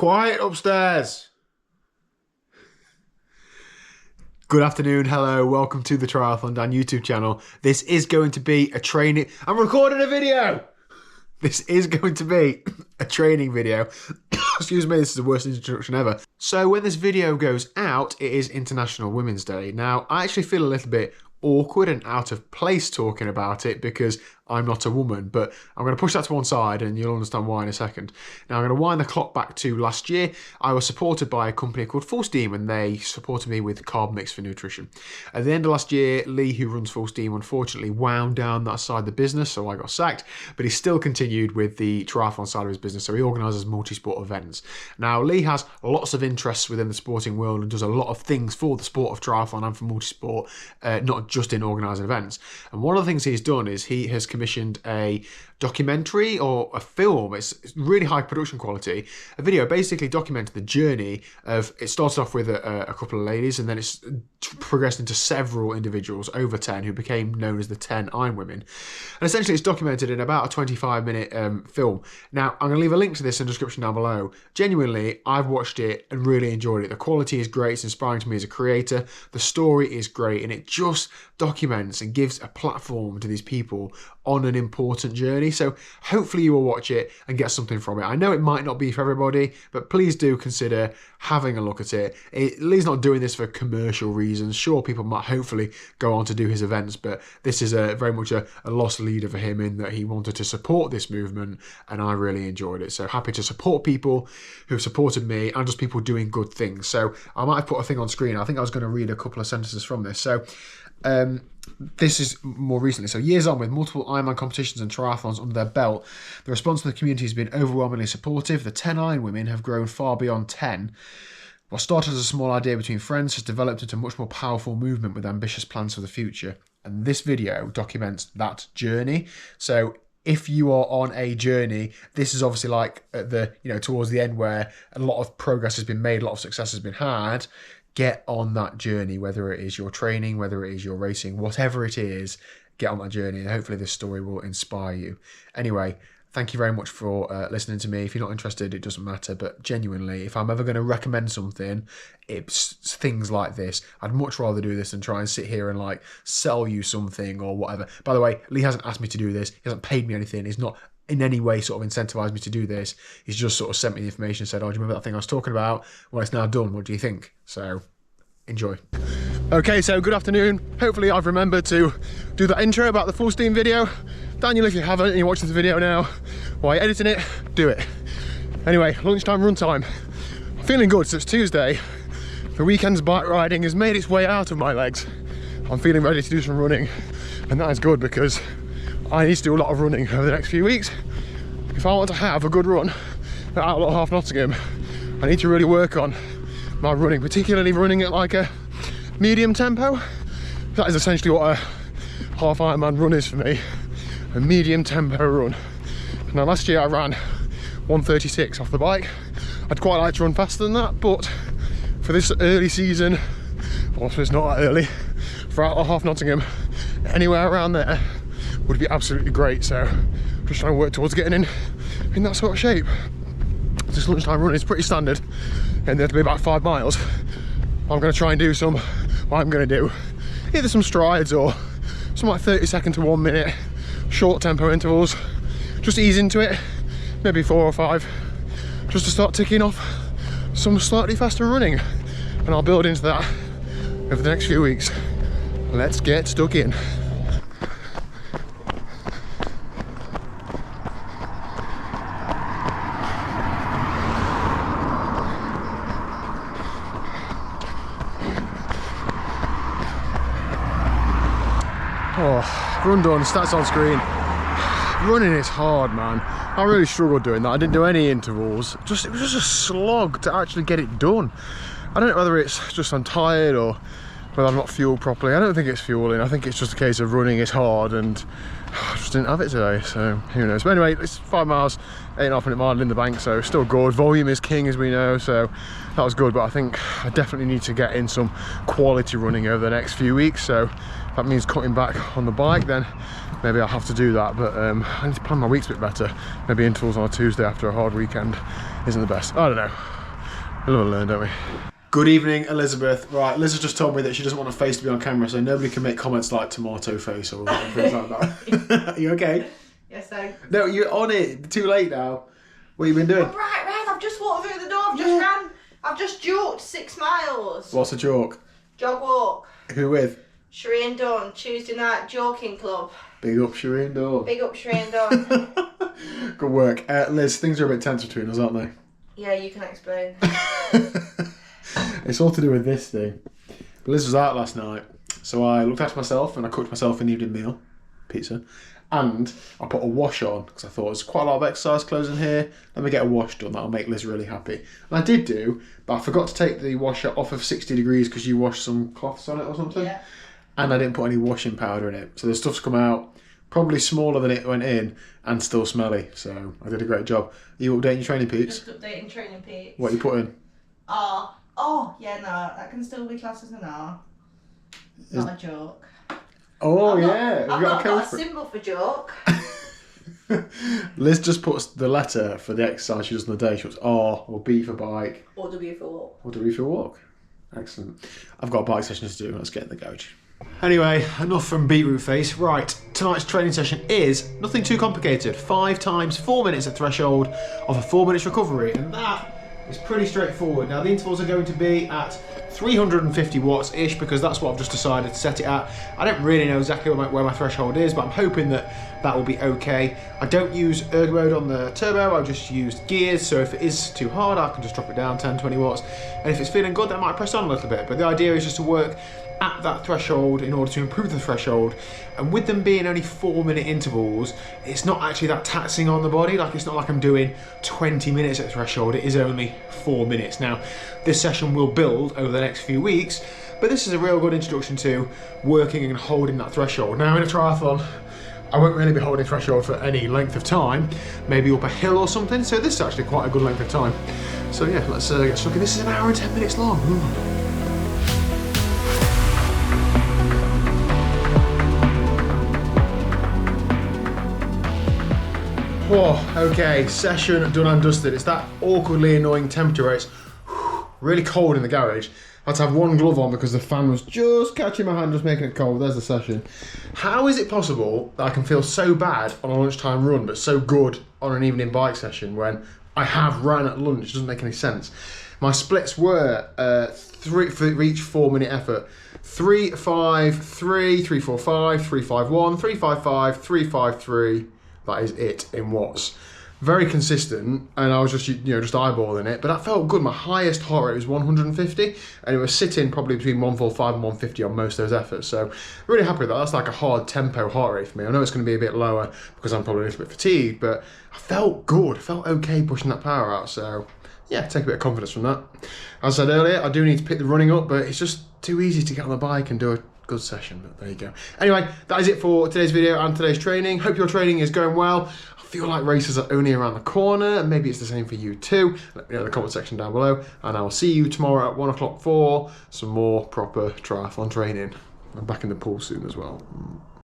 Quiet upstairs. Good afternoon, hello, welcome to the TriathlonDan YouTube channel. This is going to be a training... I'm recording a video! This is going to be a training video. Excuse me, this is the worst introduction ever. So when this video goes out, it is International Women's Day. Now, I actually feel a little bit awkward and out of place talking about it because I'm not a woman, but I'm going to push that to one side and you'll understand why in a second. Now I'm going to wind the clock back to last year. I was supported by a company called Full Steam and they supported me with carb mix for nutrition. At the end of last year, Lee, who runs Full Steam, unfortunately wound down that side of the business, so I got sacked, but he still continued with the triathlon side of his business, so he organises multi-sport events. Now Lee has lots of interests within the sporting world and does a lot of things for the sport of triathlon and for multi-sport, not just in organising events. And one of the things he's done is he has commissioned a documentary or a film. It's really high production quality. A video basically documenting the journey of, it started off with a couple of ladies and then it's progressed into several individuals, over 10, who became known as the 10 Iron Women. And essentially it's documented in about a 25-minute film. Now, I'm going to leave a link to this in the description down below. Genuinely, I've watched it and really enjoyed it. The quality is great. It's inspiring to me as a creator. The story is great and it just documents and gives a platform to these people on an important journey. So hopefully you will watch it and get something from it. I know it might not be for everybody, but please do consider having a look at it. Lee's not doing this for commercial reasons. Sure, people might hopefully go on to do his events, but this is very much a lost leader for him in that he wanted to support this movement and I really enjoyed it. So happy to support people who have supported me and just people doing good things. So I might have put a thing on screen. I think I was going to read a couple of sentences from this. So this is more recently. So years on, with multiple Ironman competitions and triathlons under their belt, the response from the community has been overwhelmingly supportive. The 10 Iron Women have grown far beyond 10. What started as a small idea between friends has developed into a much more powerful movement with ambitious plans for the future. And this video documents that journey. So if you are on a journey, this is obviously like at the, towards the end where a lot of progress has been made, a lot of success has been had. Get on that journey, whether it is your training, whether it is your racing, whatever it is, get on that journey and hopefully this story will inspire you. Anyway, thank you very much for listening to me. If you're not interested, it doesn't matter, but genuinely, if I'm ever going to recommend something, it's things like this. I'd much rather do this than try and sit here and like sell you something or whatever. By the way, Lee hasn't asked me to do this. He hasn't paid me anything. He's not in any way sort of incentivized me to do this. He's just sort of sent me the information and said, oh, do you remember that thing I was talking about? Well, it's now done. What do you think? So enjoy. Okay, so good afternoon. Hopefully I've remembered to do that intro about the Full Steam video. Daniel, if you haven't and you're watching this video now while you're editing it, do it. Anyway, lunchtime run time. I'm feeling good, so it's Tuesday. The weekend's bike riding has made its way out of my legs. I'm feeling ready to do some running, and that is good because I need to do a lot of running over the next few weeks. If I want to have a good run at Outlaw Half Nottingham, I need to really work on my running, particularly running at like a medium tempo. That is essentially what a half Ironman run is for me, a medium tempo run. Now last year I ran 1:36 off the bike. I'd quite like to run faster than that, but for this early season, also it's not that early, for Outlaw Half Nottingham, anywhere around there would be absolutely great. So just trying to work towards getting in that sort of shape. This lunchtime run is pretty standard and there'll be about 5 miles. I'm going to try and do some, what I'm going to do, either some strides or some like 30-second to 1 minute short tempo intervals. Just ease into it, maybe 4 or 5, just to start ticking off some slightly faster running, and I'll build into that over the next few weeks. Let's get stuck in. Oh, run done, stats on screen. Running is hard, man. I really struggled doing that. I didn't do any intervals. It was just a slog to actually get it done. I don't know whether it's just I'm tired or but I've not fueled properly. I don't think it's fueling. I think it's just a case of running is hard, and I just didn't have it today, so who knows. But anyway, it's 5 miles, 8.5 minute mile in the bank, so still good. Volume is king, as we know, so that was good. But I think I definitely need to get in some quality running over the next few weeks, so if that means cutting back on the bike, then maybe I'll have to do that. But I need to plan my weeks a bit better. Maybe intervals on a Tuesday after a hard weekend isn't the best. I don't know. We love to learn, don't we? Good evening, Elizabeth. Right, Liz has just told me that she doesn't want her face to be on camera, so nobody can make comments like tomato face or things like that. Are you okay? Yes, thanks. No, you're on it. Too late now. What have you been doing? Oh, right. I've just walked through the door. I've just ran. I've just joked 6 miles. What's a joke? Jog walk. Who with? Shireen Dunn, Tuesday night joking club. Big up Shireen Dunn. Big up Shireen Dunn. Good work. Liz, things are a bit tense between us, aren't they? Yeah, you can explain. It's all to do with this thing. Liz was out last night, so I looked after myself and I cooked myself an evening meal, pizza, and I put a wash on because I thought there's quite a lot of exercise clothes in here. Let me get a wash done. That'll make Liz really happy. And I did do, but I forgot to take the washer off of 60 degrees because you washed some cloths on it or something. Yeah. And I didn't put any washing powder in it, so the stuff's come out probably smaller than it went in and still smelly. So I did a great job. Are you updating your training peaks? Just updating training peaks. What are you putting? Oh, yeah, no, that can still be classed as an R. Not a joke. Oh, I've yeah. not got a symbol for joke. Liz just puts the letter for the exercise she does on the day. She puts R or B for bike. Or W for walk. Or W for walk. Excellent. I've got a bike session to do. Let's get in the garage. Anyway, enough from beetroot face. Right, tonight's training session is nothing too complicated. 5 times 4 minutes at threshold of a 4 minutes recovery. And that is pretty straightforward. Now the intervals are going to be at 350 watts-ish because that's what I've just decided to set it at. I don't really know exactly where my threshold is, but I'm hoping that will be okay. I don't use ergo mode on the turbo, I just used gears, so if it is too hard, I can just drop it down 10, 20 watts. And if it's feeling good, then I might press on a little bit. But the idea is just to work at that threshold in order to improve the threshold. And with them being only 4 minute intervals, it's not actually that taxing on the body. Like, it's not like I'm doing 20 minutes at threshold, it is only 4 minutes. Now, this session will build over the next few weeks, but this is a real good introduction to working and holding that threshold. Now, in a triathlon, I won't really be holding threshold for any length of time, maybe up a hill or something, so this is actually quite a good length of time. So yeah, let's get stuck in. This is 1 hour and 10 minutes long. Ooh. Whoa, okay, session done and dusted. It's that awkwardly annoying temperature where it's really cold in the garage. I had to have one glove on because the fan was just catching my hand, just making it cold. There's the session. How is it possible that I can feel so bad on a lunchtime run, but so good on an evening bike session when I have ran at lunch? It doesn't make any sense. My splits were 3 for each 4 minute effort. 3, 5, 3, 3, 4, 5, 3, 5, 1, 3, 5, 5, 3, 5, 3. That is it in watts. Very consistent, and I was just eyeballing it, but that felt good. My highest heart rate was 150, and it was sitting probably between 145 and 150 on most of those efforts. So really happy with that. That's like a hard tempo heart rate for me. I know it's going to be a bit lower because I'm probably a little bit fatigued, but I felt good. I felt okay pushing that power out. So yeah, take a bit of confidence from that. As I said earlier, I do need to pick the running up, but it's just too easy to get on the bike and do a good session, but there you go. Anyway, that is it for today's video and today's training. Hope your training is going well. I feel like races are only around the corner, and maybe it's the same for you too. Let me know in the comment section down below, and I will see you tomorrow at 1 o'clock for some more proper triathlon training. I'm back in the pool soon as well.